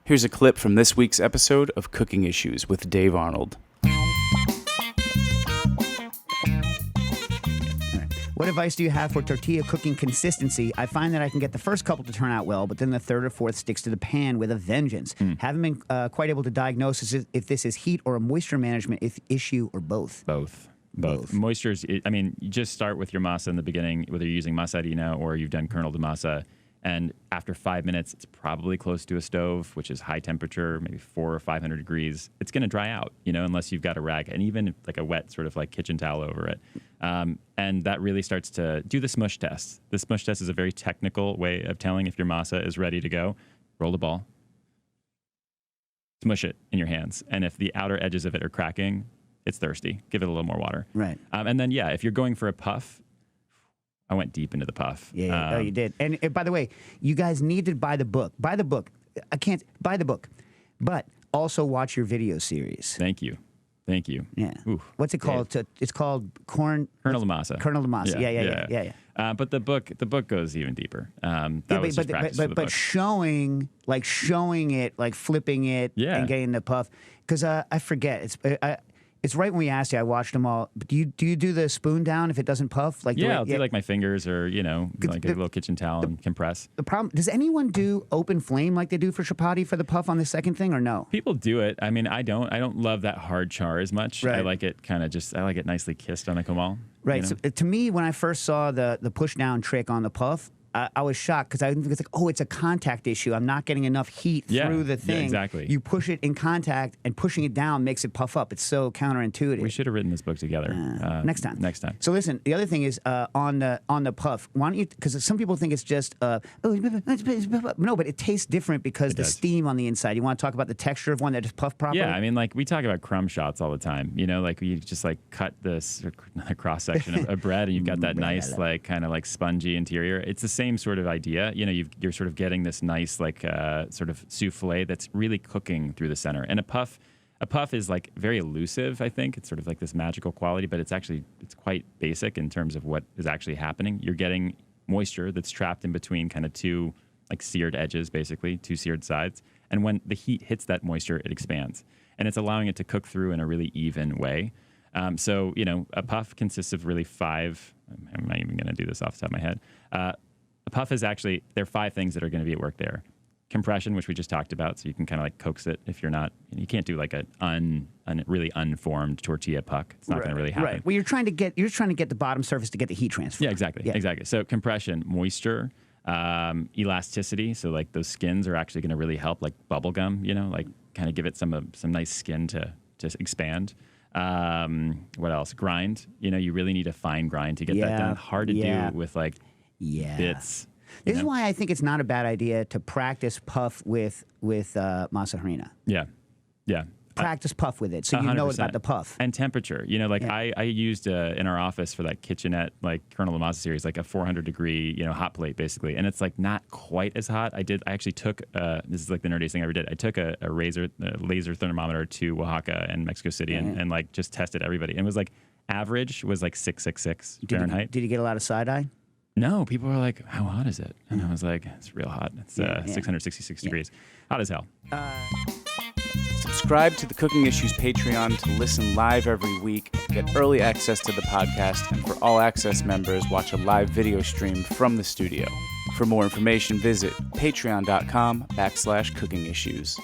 Here's a clip from this week's episode of Cooking Issues with Dave Arnold. What advice do you have for tortilla cooking consistency? I find that I can get the first couple to turn out well, but then the third or fourth sticks to the pan with a vengeance. Haven't been quite able to diagnose if this is heat or a moisture management issue or both. Both. Moistures, you just start with your masa in the beginning, whether you're using masa harina or you've done kernel de masa. And after 5 minutes, it's probably close to a stove, which is high temperature, maybe 400 or 500 degrees. It's going to dry out, unless you've got a rag and even like a wet sort of like kitchen towel over it. And that really starts to do the smush test. The smush test is a very technical way of telling if your masa is ready to go. Roll the ball, smush it in your hands. And if the outer edges of it are cracking, it's thirsty. Give it a little more water. Right. And then, if you're going for a puff, I went deep into the puff. Yeah, you did. And by the way, you guys need to buy the book. Buy the book. I can't buy the book, but also watch your video series. Thank you. Yeah. Ooh, what's it called? It's called Kernel de Masa. Kernel de Masa. Yeah. But the book goes even deeper. But showing it, like flipping it, and getting the puff. Because I forget. It's right when we asked you. I watched them all. But do you do the spoon down if it doesn't puff? I'll do like my fingers or like a little kitchen towel and compress. The problem, does anyone do open flame like they do for chapati for the puff on the second thing or no? People do it. I mean, I don't love that hard char as much. Right. I like it I like it nicely kissed on a comal. Right. So to me, when I first saw the push down trick on the puff, I was shocked because I think it's like, it's a contact issue. I'm not getting enough heat through the thing. Yeah, exactly. You push it in contact, and pushing it down makes it puff up. It's so counterintuitive. We should have written this book together. Next time. So listen, the other thing is on the puff. Why don't you? Because some people think it's just no, but it tastes different because the steam on the inside. You want to talk about the texture of one that just puffed properly? Yeah, I mean, like we talk about crumb shots all the time. Like you just like cut this cross section of bread, and you've got that nice like kind of like spongy interior. It's the same sort of idea. You're sort of getting this nice like sort of souffle that's really cooking through the center. And a puff is like very elusive, I think. It's sort of like this magical quality, but it's quite basic in terms of what is actually happening. You're getting moisture that's trapped in between kind of two like seared edges, basically, two seared sides. And when the heat hits that moisture, it expands. And it's allowing it to cook through in a really even way. So, a puff consists of really 5, I'm not even going to do this off the top of my head. A puff is actually, there are 5 things that are going to be at work there. Compression, which we just talked about, so you can kind of like coax it if you're not, you can't do like a really unformed tortilla puck. It's not going to really happen. Right. Well, you're trying to get the bottom surface to get the heat transfer. Yeah, exactly. So compression, moisture, elasticity. So like those skins are actually going to really help, like bubble gum, like kind of give it some nice skin to expand. What else? Grind. You really need a fine grind to get that done. Hard to do with like bits. This is why I think it's not a bad idea to practice puff with masa harina. Yeah. Practice puff with it so you 100%. know about the puff. And temperature. I used in our office for that kitchenette, like Kernel de Masa series, like a 400 degree, hot plate basically. And it's like not quite as hot. I actually took, this is like the nerdiest thing I ever did. I took a laser thermometer to Oaxaca and Mexico City and like just tested everybody. And it was like average was like 666 Fahrenheit. Did you get a lot of side eye? No, people were like, how hot is it? And I was like, it's real hot. It's 666 degrees. Hot as hell. Subscribe to the Cooking Issues Patreon to listen live every week, get early access to the podcast, and for all access members, watch a live video stream from the studio. For more information, visit patreon.com/cookingissues.